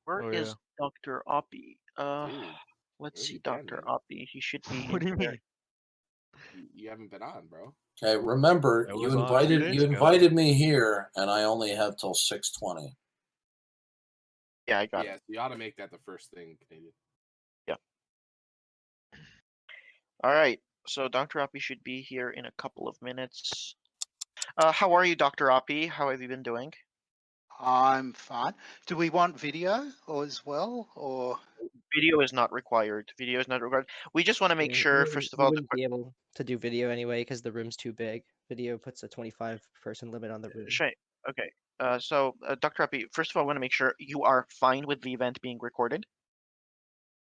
Where Oh yeah. is Dr. Oppy? Dude, Let's where have see you been, Dr. man? Oppy. He should be What in do you here. mean? You haven't been on, bro. Okay, remember I you was on 2 invited days you ago. invited me here, and I only have till 6:20. Yeah, I got Yeah, it. so you ought to make that the first thing, Canadian. Yeah. All right. So Dr. Oppy should be here in a couple of minutes. How are you, Dr. Oppy? How have you been doing? I'm fine. Do we want video or as well, or Video is not required. Video is not required. We just want to make You sure, wouldn't, first of you all, wouldn't be able to do video anyway because the room's too big. Video puts a 25-person limit on the room. Okay. Dr. Oppy, first of all, I want to make sure you are fine with the event being recorded.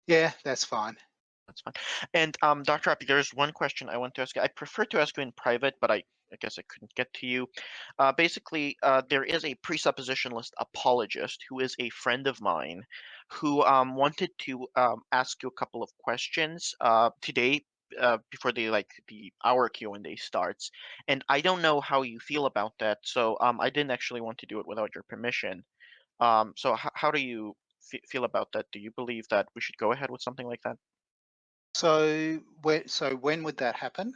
yeah, that's fine. That's fine. And Dr. Oppy, there's one question I want to ask you. I prefer to ask you in private, but I guess I couldn't get to you. Basically, there is a presuppositionalist apologist who is a friend of mine who wanted to ask you a couple of questions today before the hour Q&A starts. And I don't know how you feel about that, so I didn't actually want to do it without your permission. So how do you feel about that? Do you believe that we should go ahead with something like that? So when would that happen?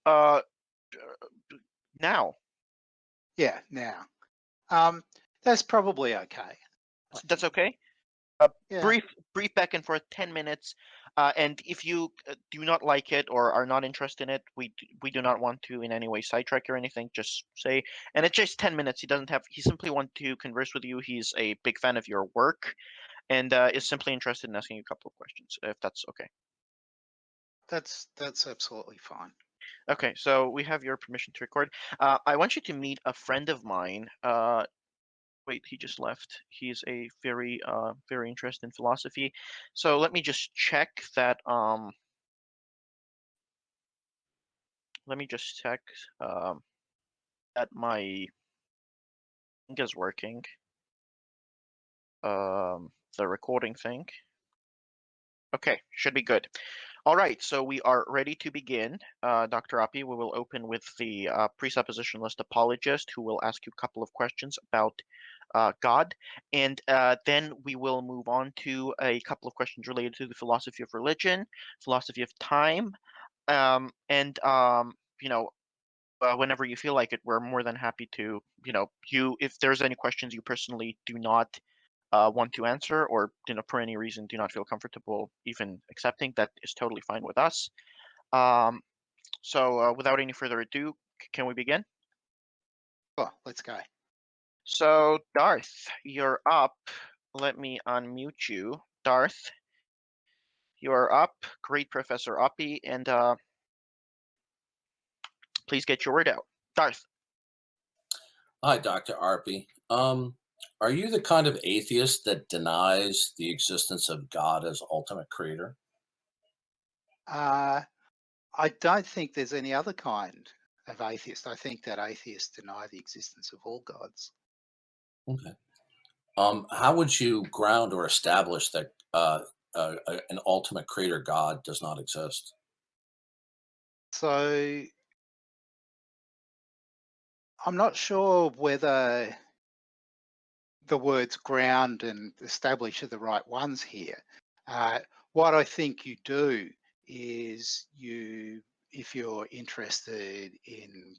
Uh, now. Yeah, now. That's probably okay. That's okay. Yeah. Brief back and forth, 10 minutes. And if you do not like it or are not interested in it, we do not want to in any way sidetrack or anything. Just say, and it's just 10 minutes. He simply want to converse with you. He's a big fan of your work and is simply interested in asking you a couple of questions, if that's okay. That's absolutely fine. Okay, so we have your permission to record. I want you to meet a friend of mine. Wait, he just left. He's a very interested in philosophy. So let me just check that. Let me just check that my thing is working. The recording thing. Okay, should be good. All right, so we are ready to begin. Dr. Oppy, we will open with the presuppositionalist apologist who will ask you a couple of questions about God, and then we will move on to a couple of questions related to the philosophy of religion, philosophy of time, and whenever you feel like it, we're more than happy to, if there's any questions you personally do not want to answer or for any reason do not feel comfortable even accepting, that is totally fine with us. So without any further ado, can we begin? Well, let's go. So Darth, you're up. Let me unmute you. Darth, you're up. Great, Professor Oppy, and please get your word out. Darth. Hi, Dr. Arpy. Are you the kind of atheist that denies the existence of God as ultimate creator? I don't think there's any other kind of atheist. I think that atheists deny the existence of all gods. Okay. How would you ground or establish that an ultimate creator God does not exist? So I'm not sure whether the words ground and establish are the right ones here. What I think you do is if you're interested in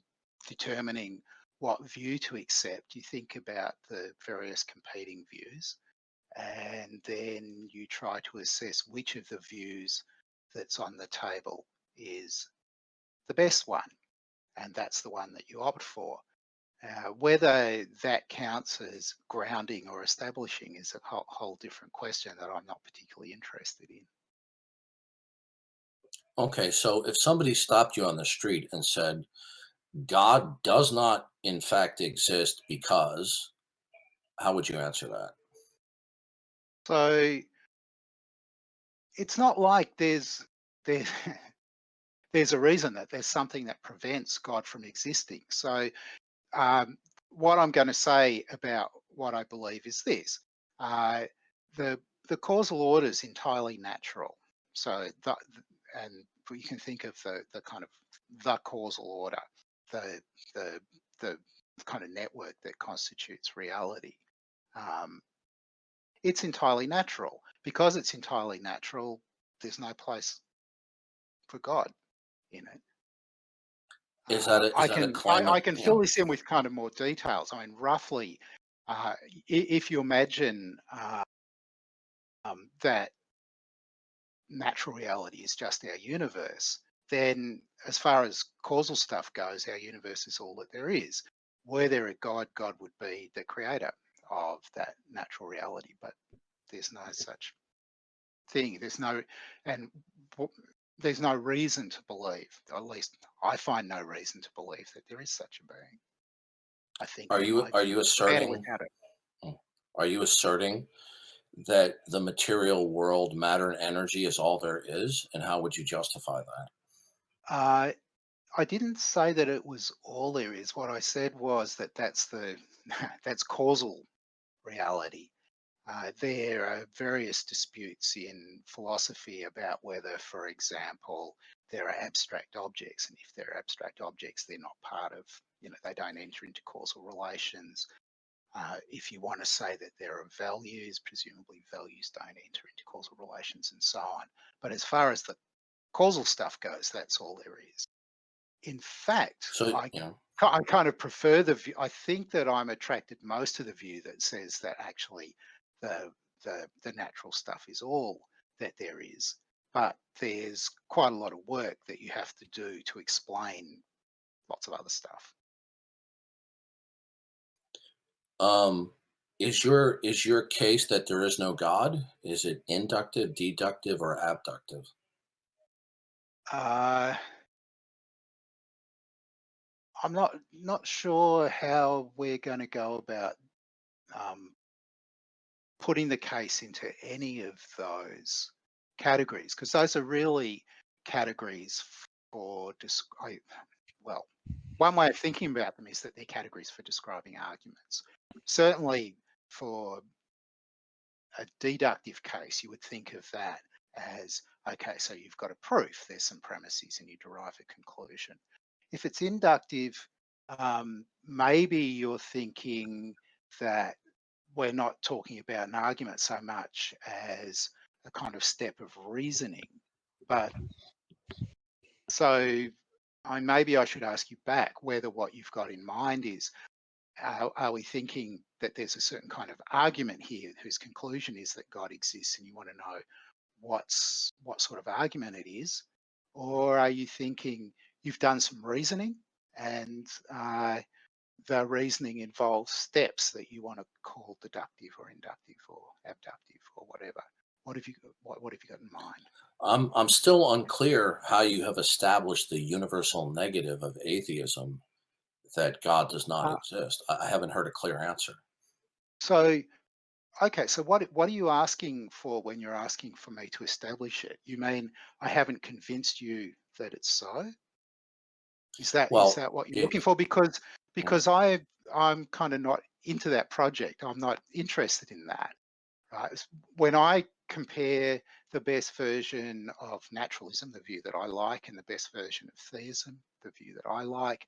determining what view to accept, you think about the various competing views, and then you try to assess which of the views that's on the table is the best one, and that's the one that you opt for. Whether that counts as grounding or establishing is a whole different question that I'm not particularly interested in. Okay, so if somebody stopped you on the street and said, God does not, in fact, exist because, how would you answer that? So it's not like there's there's a reason that there's something that prevents God from existing. So what I'm going to say about what I believe is this: the causal order is entirely natural. So and you can think of the kind of the causal order, the the the kind of network that constitutes reality. it's entirely natural. Because it's entirely natural, there's no place for God in it. Is that I a can claim? I can You fill know, this in with kind of more details. I mean, roughly, if you imagine that natural reality is just our universe, then as far as causal stuff goes, our universe is all that there is. Were there a God, God would be the creator of that natural reality, but there's no such thing. And there's no reason to believe, at least I find no reason to believe that there is such a being. I think are there you might be better asserting? without it. Are you asserting that the material world, matter and energy, is all there is? And how would you justify that? I didn't say that it was all there is. What I said was that that's causal reality. There are various disputes in philosophy about whether, for example, there are abstract objects, and if they're abstract objects, they're not part of, they don't enter into causal relations. If you want to say that there are values, presumably values don't enter into causal relations and so on. But as far as the causal stuff goes, that's all there is. In fact, So, I kind of prefer the view. I think that I'm attracted most to the view that says that actually the natural stuff is all that there is, but there's quite a lot of work that you have to do to explain lots of other stuff. is your case that there is no God? Is it inductive, deductive, or abductive? I'm not sure how we're going to go about putting the case into any of those categories, because those are really categories for well, one way of thinking about them is that they're categories for describing arguments. Certainly for a deductive case, you would think of that as, okay, so you've got a proof, there's some premises, and you derive a conclusion. If it's inductive, maybe you're thinking that we're not talking about an argument so much as a kind of step of reasoning. But so maybe I should ask you back whether what you've got in mind is, are we thinking that there's a certain kind of argument here whose conclusion is that God exists, and you want to know what sort of argument it is? Or are you thinking you've done some reasoning, and the reasoning involves steps that you want to call deductive or inductive or abductive or whatever? What have you got in mind? I'm still unclear how you have established the universal negative of atheism, that God does not exist. I haven't heard a clear answer. So, okay, so what are you asking for when you're asking for me to establish it? You mean I haven't convinced you that it's so? Is that what you're looking for? Because I'm kind of not into that project. I'm not interested in that. Right? When I compare the best version of naturalism, the view that I like, and the best version of theism, the view that I like,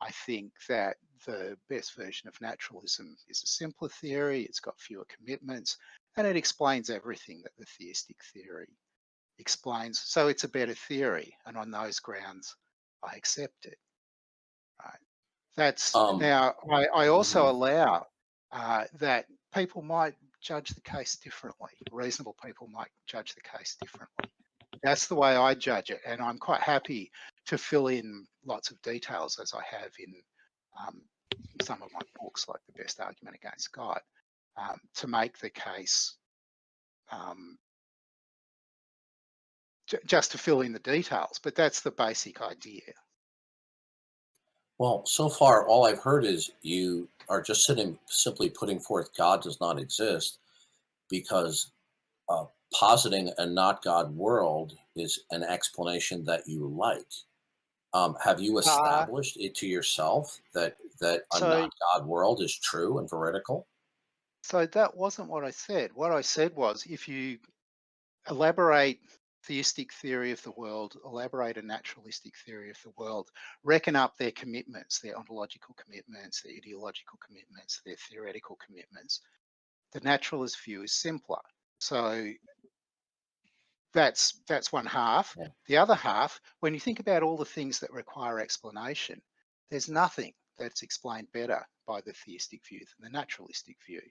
I think that the best version of naturalism is a simpler theory, it's got fewer commitments, and it explains everything that the theistic theory explains. So it's a better theory, and on those grounds, I accept it. Right? That's now. I also allow that people might judge the case differently. Reasonable people might judge the case differently. That's the way I judge it, and I'm quite happy to fill in lots of details, as I have in some of my books, like The Best Argument Against God, to make the case, just to fill in the details. But that's the basic idea. Well, so far, all I've heard is you are just simply putting forth God does not exist because positing a not God world is an explanation that you like. Have you established it to yourself that a not God world is true and veridical? So that wasn't what I said. What I said was, if you elaborate theistic theory of the world, elaborate a naturalistic theory of the world, reckon up their commitments, their ontological commitments, their ideological commitments, their theoretical commitments, The naturalist view is simpler. So that's one half. Yeah. The other half, when you think about all the things that require explanation, there's nothing that's explained better by the theistic view than the naturalistic view.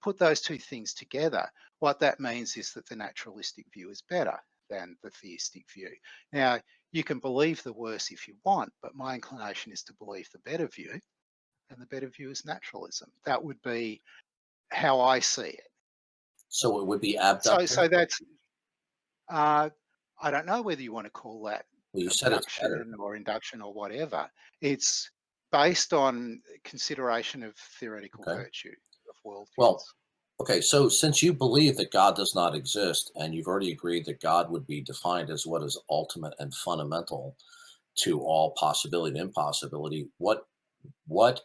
Put those two things together, what that means is that the naturalistic view is better than the theistic view. Now, you can believe the worse if you want, but my inclination is to believe the better view, and the better view is naturalism. That would be how I see it. So it would be abductive. So that's, I don't know whether you want to call that Well, you said it's better. abduction or induction or whatever. It's based on consideration of theoretical Okay. virtue of worldviews. Well, okay, so since you believe that God does not exist, and you've already agreed that God would be defined as what is ultimate and fundamental to all possibility and impossibility, what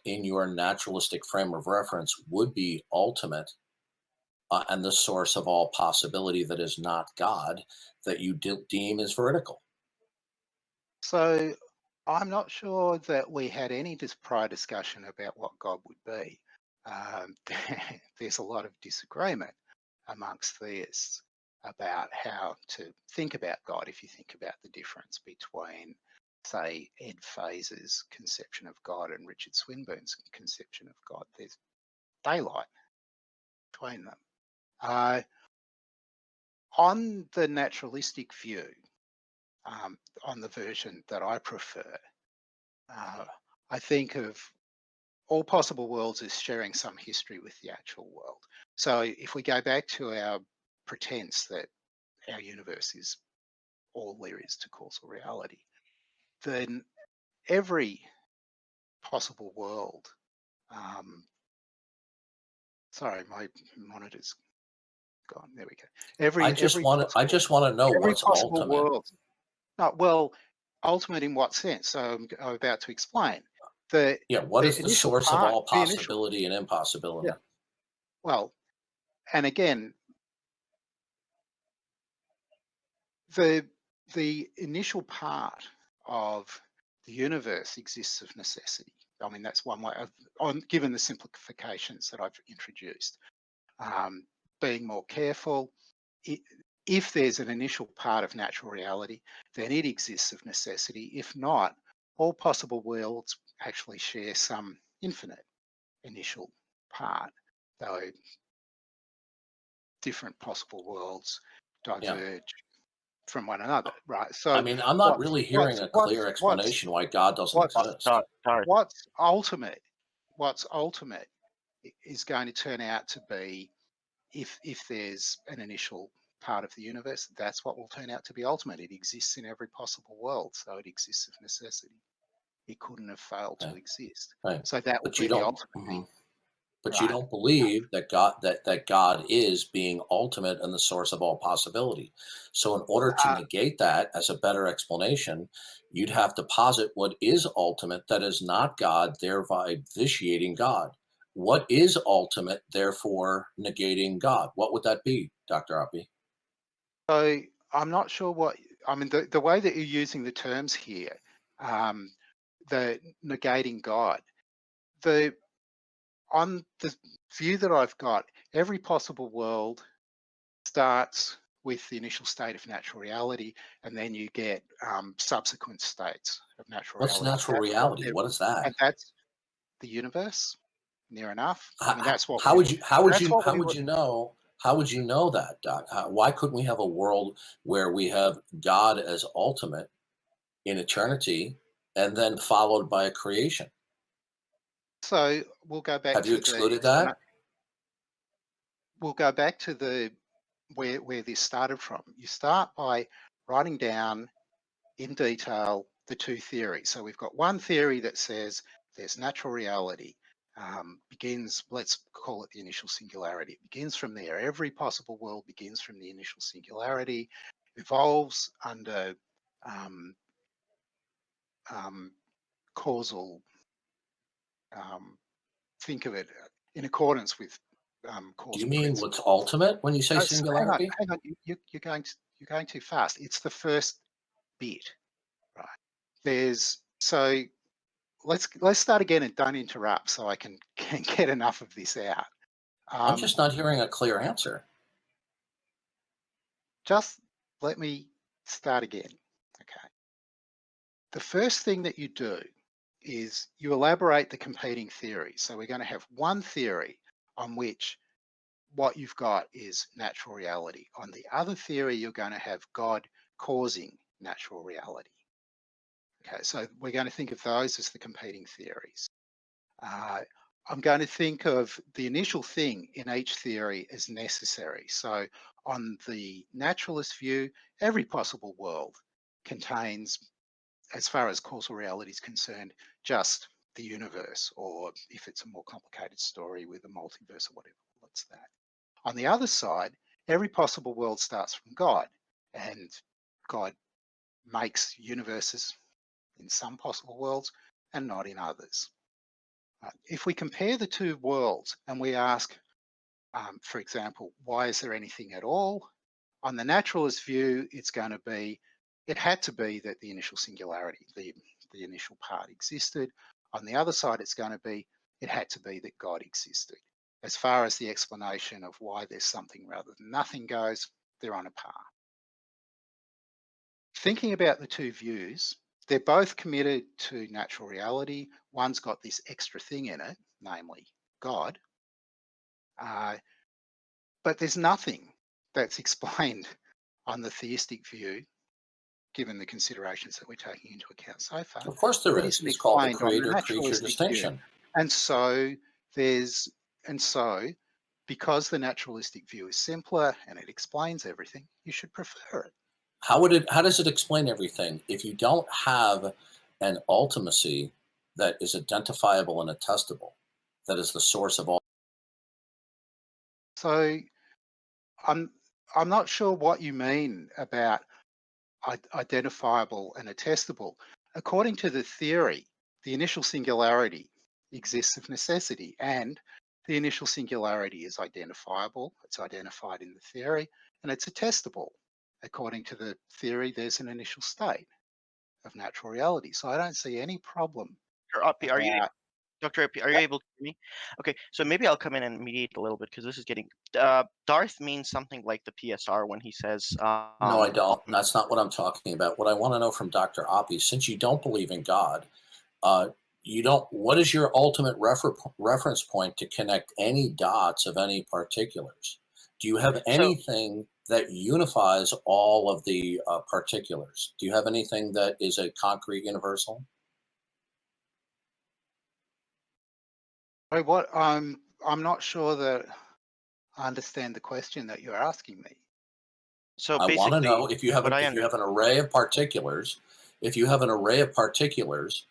in your naturalistic frame of reference would be ultimate and the source of all possibility that is not God that you deem as vertical? So I'm not sure that we had any prior discussion about what God would be. There's a lot of disagreement amongst theists about how to think about God. If you think about the difference between, say, Ed Faze's conception of God and Richard Swinburne's conception of God, there's daylight between them. On the naturalistic view, on the version that I prefer, I think of all possible worlds as sharing some history with the actual world. So if we go back to our pretense that our universe is all there is to causal reality, then every possible world, sorry, my monitor's gone. There we go. I just want to know every what's possible ultimate. world. No, well, ultimate in what sense? So I'm about to explain. What is the source of all the initial- possibility and impossibility? Yeah. Well, and again, the initial part of the universe exists of necessity. I mean, that's one way of, given the simplifications that I've introduced. Being more careful, if there's an initial part of natural reality, then it exists of necessity. If not, all possible worlds actually share some infinite initial part, though different possible worlds diverge from one another, right? So I mean, I'm not really hearing a clear explanation why God doesn't exist. What's ultimate is going to turn out to be, if there's an initial part of the universe, that's what will turn out to be ultimate. It exists in every possible world, so it exists of necessity. It couldn't have failed to exist. Right. So that would But be you the don't. ultimate. But Right. you don't believe that God is being ultimate and the source of all possibility. So in order to negate that as a better explanation, you'd have to posit what is ultimate that is not God, thereby vitiating God. What is ultimate, therefore negating God? What would that be, Dr. Oppy? So I'm not sure what, I mean, the way that you're using the terms here, the negating God, on the view that I've got, every possible world starts with the initial state of natural reality, and then you get subsequent states of natural What's reality. natural reality? What is that? And that's the universe. Near enough. I mean, that's what. How would you know? How would you know that, Doc? Why couldn't we have a world where we have God as ultimate in eternity, and then followed by a creation? So we'll go back. Have you excluded that? We'll go back to where this started from. You start by writing down in detail the two theories. So we've got one theory that says there's natural reality. Begins, let's call it the initial singularity. It begins from there. Every possible world begins from the initial singularity, evolves under causal, think of it in accordance with causal. Do you mean what's ultimate when you say singularity? Hang on. You're going too fast. It's the first bit, right? So let's start again and don't interrupt so I can get enough of this out. I'm just not hearing a clear answer. Just let me start again. Okay. The first thing that you do is you elaborate the competing theories. So we're going to have one theory on which what you've got is natural reality. On the other theory, you're going to have God causing natural reality. Okay, so we're going to think of those as the competing theories. I'm going to think of the initial thing in each theory as necessary. So on the naturalist view, every possible world contains, as far as causal reality is concerned, just the universe, or if it's a more complicated story with a multiverse or whatever, what's that? On the other side, every possible world starts from God, and God makes universes in some possible worlds and not in others. If we compare the two worlds and we ask, for example, why is there anything at all? On the naturalist view, it's going to be, it had to be that the initial singularity, the initial part existed. On the other side, it's going to be, it had to be that God existed. As far as the explanation of why there's something rather than nothing goes, they're on a par. Thinking about the two views, they're both committed to natural reality. One's got this extra thing in it, namely God. But there's nothing that's explained on the theistic view, given the considerations that we're taking into account so far. Of course there that is. isn't It's called the explained on the creator-creature naturalistic view. distinction. And so because the naturalistic view is simpler and it explains everything, you should prefer it. How does it explain everything if you don't have an ultimacy that is identifiable and attestable, that is the source of all? So I'm not sure what you mean about identifiable and attestable. According to the theory, the initial singularity exists of necessity, and the initial singularity is identifiable. It's identified in the theory, and it's attestable. According to the theory, there's an initial state of natural reality. So I don't see any problem. Oppy, about- Dr. Oppy, are you able to hear me? Okay, so maybe I'll come in and mediate a little bit because this is getting. Darth means something like the PSR when he says. No, I don't. That's not what I'm talking about. What I want to know from Dr. Oppy, since you don't believe in God, you don't. What is your ultimate reference point to connect any dots of any particulars? Do you have anything that unifies all of the particulars? Do you have anything that is a concrete universal? What I'm not sure that I understand the question that you're asking me. So I want to know if you have what I an array of particulars, if you have an array of particulars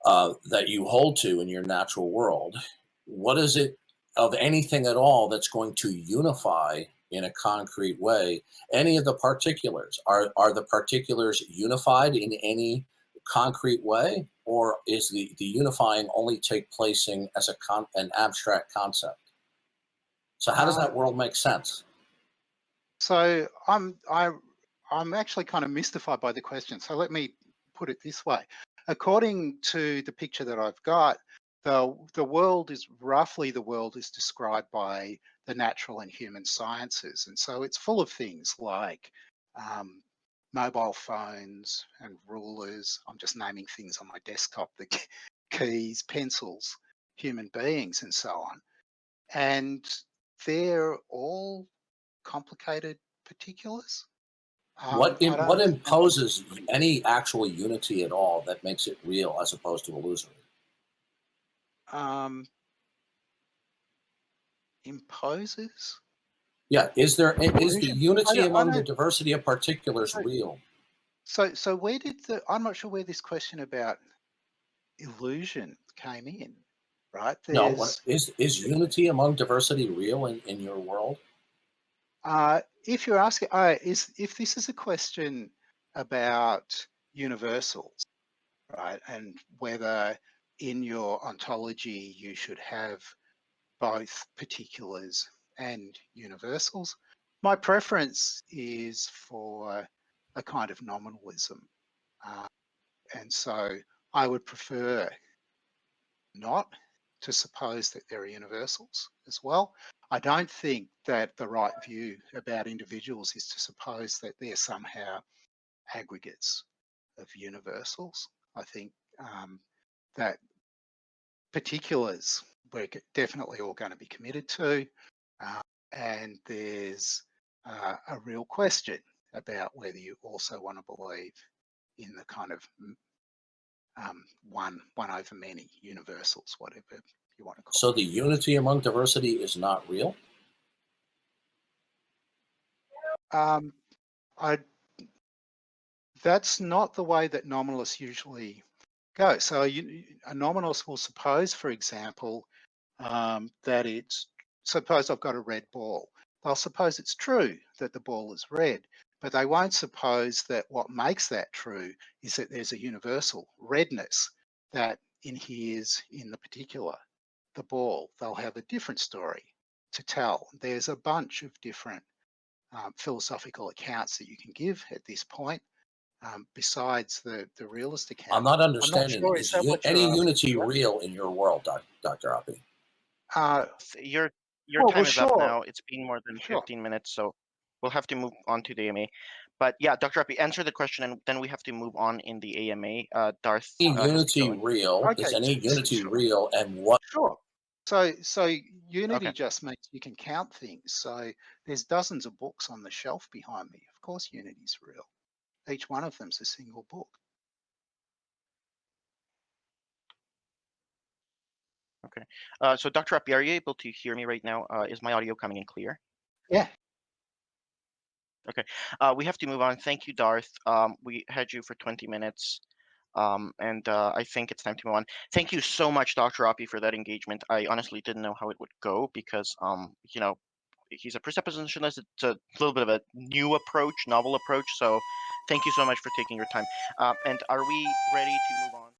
that you hold to in your natural world, what is it of anything at all that's going to unify in a concrete way any of the particulars? Are the particulars unified in any concrete way, or is the unifying only take place as an abstract concept? So how does that world make sense? So I'm actually kind of mystified by the question. So let me put it this way. According to the picture that I've got, the world is roughly described by the natural and human sciences. And so it's full of things like mobile phones and rulers. I'm just naming things on my desktop, the keys, pencils, human beings, and so on. And they're all complicated particulars. What imposes any actual unity at all that makes it real as opposed to illusory? Imposes? Yeah, is the unity among the diversity of particulars So- real? So where did I'm not sure where this question about illusion came in, right? No, is unity among diversity real in your world? If you're asking, if this is a question about universals, right, and whether in your ontology you should have both particulars and universals, my preference is for a kind of nominalism. And so I would prefer not to suppose that there are universals as well. I don't think that the right view about individuals is to suppose that they're somehow aggregates of universals. I think that particulars we're definitely all going to be committed to, and there's a real question about whether you also want to believe in the kind of one over many universals, whatever you want to call So it. the unity among diversity is not real? That's not the way that nominalists usually go. So a nominalist will suppose, for example, that it's, suppose I've got a red ball. They'll suppose it's true that the ball is red, but they won't suppose that what makes that true is that there's a universal redness that inheres in the particular, the ball. They'll have a different story to tell. There's a bunch of different philosophical accounts that you can give at this point, besides the realist account. I'm not I'm not understanding. sure, Is is that what any you're asking? unity real in your world, Dr. Oppy? Your well, time is up sure. now. It's been more than Sure. 15 minutes, so we'll have to move on to the AMA. But yeah, Dr. Oppy, answer the question, and then we have to move on in the AMA. Darth Is has to unity go in. real? Okay, Is any unity sure. real, and what? Sure. So unity Okay. just means you can count things. So there's dozens of books on the shelf behind me. Of course, unity's real. Each one of them's a single book. Okay. So Dr. Oppy, are you able to hear me right now? Is my audio coming in clear? Yeah. Okay. We have to move on. Thank you, Darth. We had you for 20 minutes. And I think it's time to move on. Thank you so much, Dr. Oppy, for that engagement. I honestly didn't know how it would go because, you know, he's a presuppositionalist. It's a little bit of a new approach, novel approach. So thank you so much for taking your time. And are we ready to move on?